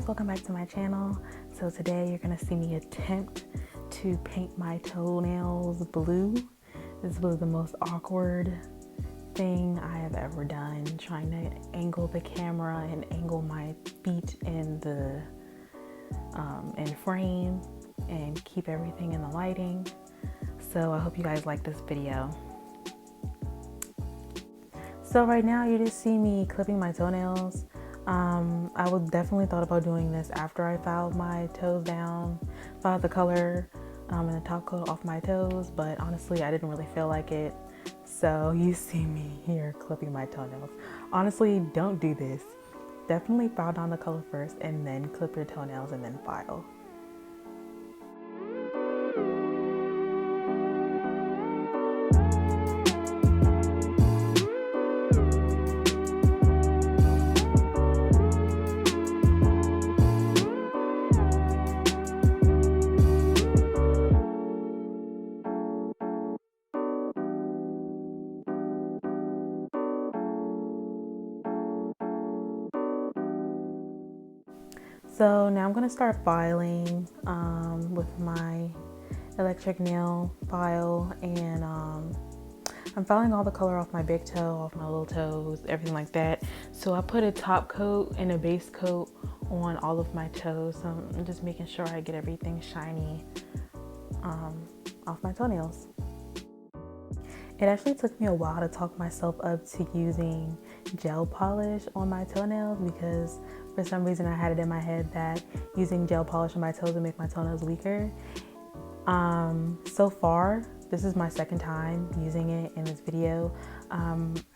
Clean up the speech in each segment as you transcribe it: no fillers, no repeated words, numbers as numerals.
guys, welcome back to my channel. So today you're gonna see me attempt to paint my toenails blue. This was the most awkward thing I have ever done, trying to angle the camera and angle my feet in the in frame and keep everything in the lighting. So I hope you guys like this video. So right now you just see me clipping my toenails. I would definitely thought about doing this after I filed my toes down, filed the color and the top coat off my toes, but honestly I didn't really feel like it. So you see me here clipping my toenails. Honestly, don't do this. Definitely file down the color first and then clip your toenails and then file. So now I'm going to start filing with my electric nail file, and I'm filing all the color off my big toe, off my little toes, everything like that. So I put a top coat and a base coat on all of my toes. So I'm just making sure I get everything shiny off my toenails. It actually took me a while to talk myself up to using gel polish on my toenails, because for some reason I had it in my head that using gel polish on my toes would make my toenails weaker. So far, this is my second time using it in this video.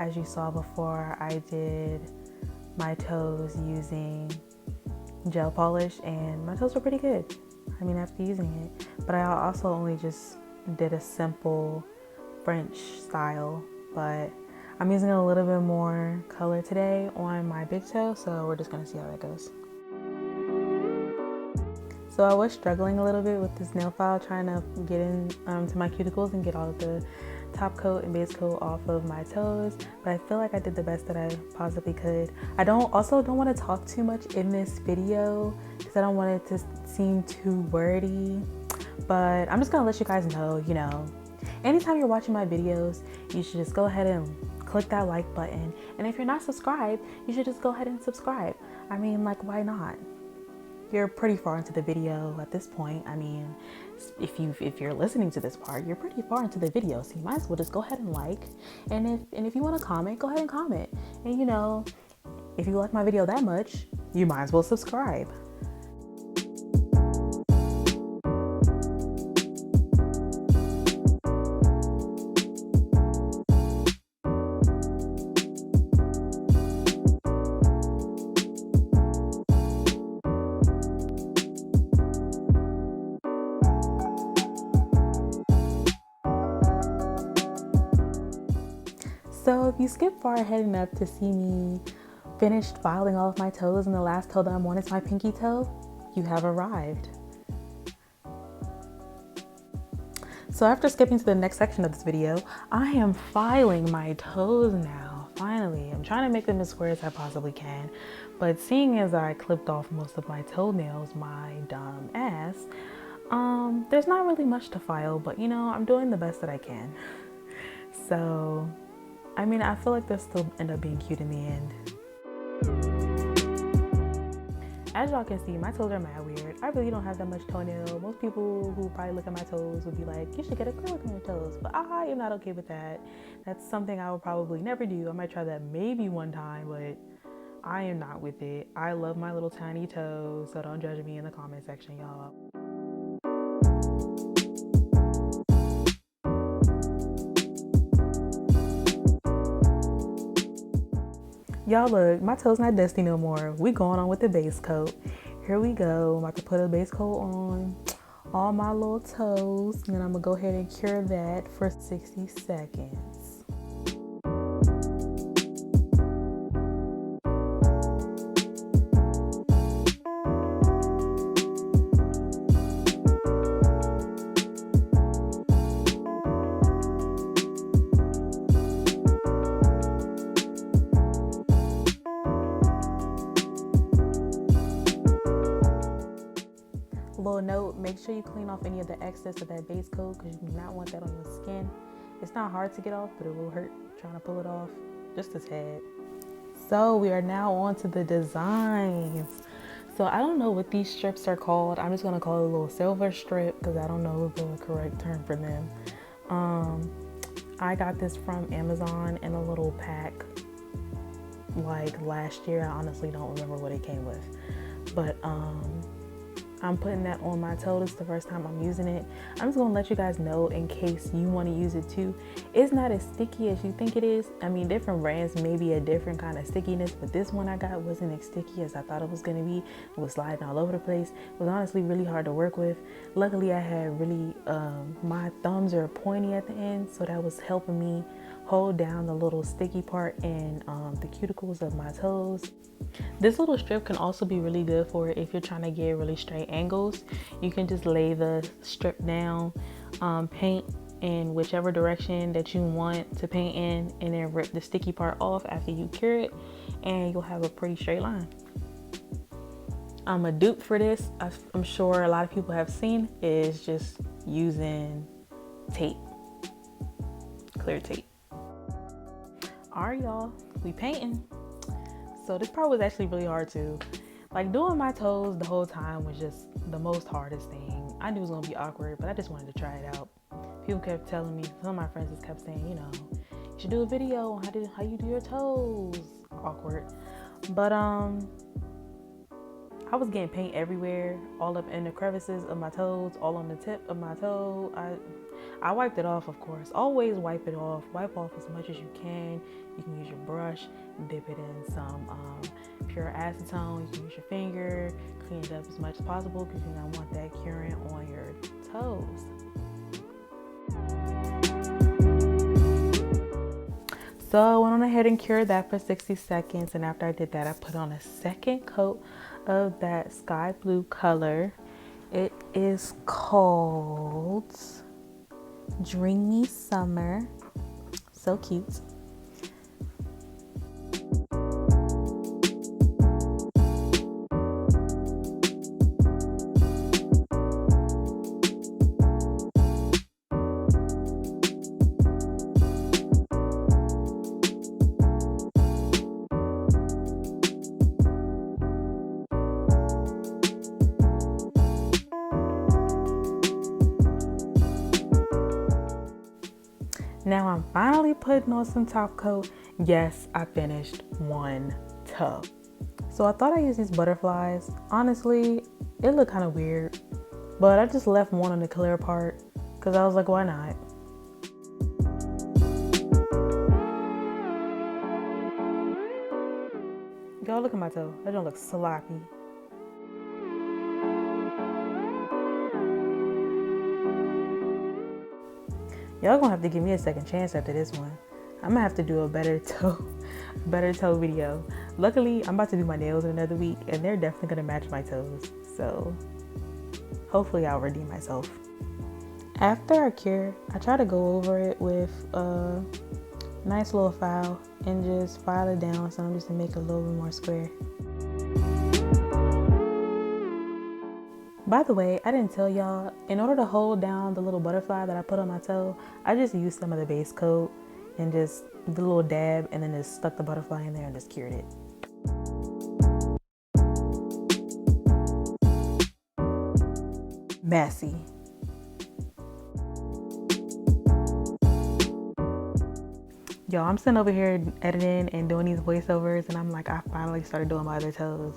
As you saw before, I did my toes using gel polish and my toes were pretty good. I mean, after using it. But I also only just did a simple French style, but I'm using a little bit more color today on my big toe, so we're just gonna see how that goes. So I was struggling a little bit with this nail file, trying to get in to my cuticles and get all of the top coat and base coat off of my toes, but I feel like I did the best that I possibly could. I don't want to talk too much in this video because I don't want it to seem too wordy, but I'm just gonna let you guys know, you know, anytime you're watching my videos, you should just go ahead and click that like button. And if you're not subscribed, you should just go ahead and subscribe. I mean, like, why not? You're pretty far into the video at this point. I mean, if you're listening to this part, you're pretty far into the video, so you might as well just go ahead and like. And if you want to comment, go ahead and comment. And you know, if you like my video that much, you might as well subscribe. So if you skip far ahead enough to see me finished filing all of my toes and the last toe that I'm on is my pinky toe, you have arrived. So after skipping to the next section of this video, I am filing my toes now. Finally, I'm trying to make them as square as I possibly can, but seeing as I clipped off most of my toenails, my dumb ass, there's not really much to file, but you know, I'm doing the best that I can. So I mean, I feel like they'll still end up being cute in the end. As y'all can see, my toes are mad weird. I really don't have that much toenail. Most people who probably look at my toes would be like, you should get acrylic on your toes. But I am not okay with that. That's something I will probably never do. I might try that maybe one time, but I am not with it. I love my little tiny toes, so don't judge me in the comment section, y'all. Y'all look, my toes not dusty no more. We going on with the base coat. Here we go. I'm about to put a base coat on all my little toes, and then I'm gonna go ahead and cure that for 60 seconds. make sure you clean off any of the excess of that base coat because you do not want that on your skin. It's not hard to get off, but it will hurt trying to pull it off just a tad. So we are now on to the designs. So I don't know what these strips are called. I'm just gonna call it a little silver strip because I don't know the correct term for them. I got this from Amazon in a little pack like last year. I honestly don't remember what it came with, but I'm putting that on my toe. This is the first time I'm using it. I'm just gonna let you guys know in case you want to use it too. It's not as sticky as you think it is. I mean, different brands may be a different kind of stickiness, but this one I got wasn't as sticky as I thought it was gonna be. It was sliding all over the place. It was honestly really hard to work with. Luckily, I had really, my thumbs are pointy at the end, so that was helping me hold down the little sticky part in the cuticles of my toes. This little strip can also be really good for if you're trying to get really straight angles. You can just lay the strip down, paint in whichever direction that you want to paint in, and then rip the sticky part off after you cure it, and you'll have a pretty straight line. A dupe for this, I'm sure a lot of people have seen, is just using tape, clear tape. All right, y'all, we painting. So this part was actually really hard too. Like, doing my toes the whole time was just the most hardest thing. I knew it was gonna be awkward, but I just wanted to try it out. People kept telling me, some of my friends just kept saying, you know, you should do a video on how you do your toes. Awkward. But I was getting paint everywhere, all up in the crevices of my toes, all on the tip of my toe. I wiped it off, of course. Always wipe it off. Wipe off as much as you can. You can use your brush, dip it in some pure acetone. You can use your finger, clean it up as much as possible because you don't want that curing on your toes. So I went on ahead and cured that for 60 seconds. And after I did that, I put on a second coat of that sky blue color. It is called Dreamy Summer. So cute. Now I'm finally putting on some top coat. Yes, I finished one toe. So I thought I used these butterflies. Honestly, it looked kind of weird, but I just left one on the clear part because I was like, why not? Y'all look at my toe. That don't look sloppy. Y'all gonna have to give me a second chance after this one. I'm gonna have to do a better toe video. Luckily, I'm about to do my nails in another week and they're definitely gonna match my toes. So hopefully I'll redeem myself. After I cure, I try to go over it with a nice little file and just file it down some just to make it a little bit more square. By the way, I didn't tell y'all, in order to hold down the little butterfly that I put on my toe, I just used some of the base coat and just the little dab and then just stuck the butterfly in there and just cured it. Messy. Y'all, I'm sitting over here editing and doing these voiceovers and I'm like, I finally started doing my other toes.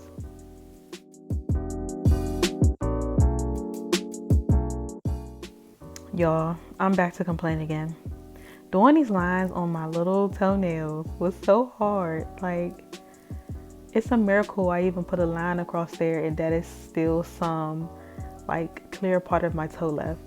Y'all, I'm back to complain again. Doing these lines on my little toenails was so hard. Like, it's a miracle I even put a line across there and that is still some like clear part of my toe left.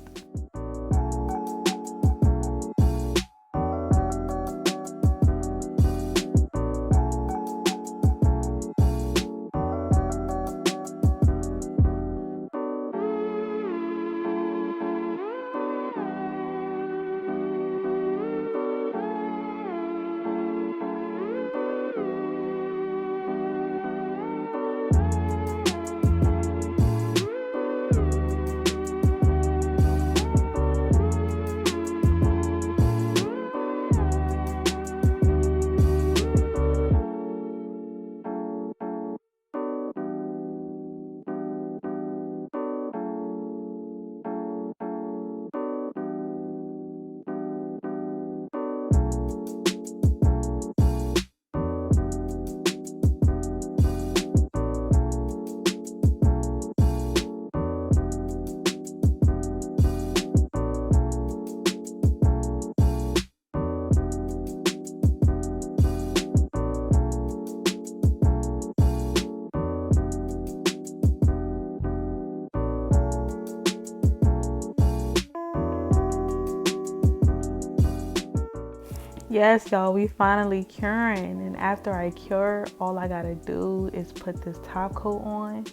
Yes, y'all, we finally curing. And after I cure, all I gotta do is put this top coat on,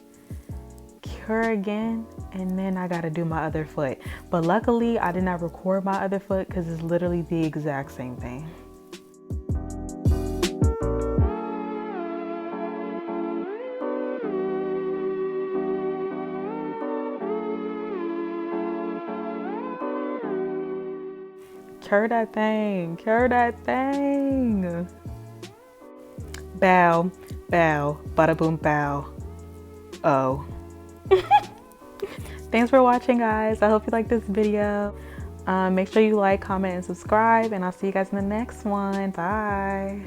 cure again, and then I gotta do my other foot. But luckily, I did not record my other foot because it's literally the exact same thing. Cure that thing, cure that thing. Bow, bow, bada boom, bow. Oh. Thanks for watching, guys. I hope you liked this video. Make sure you like, comment, and subscribe, and I'll see you guys in the next one. Bye.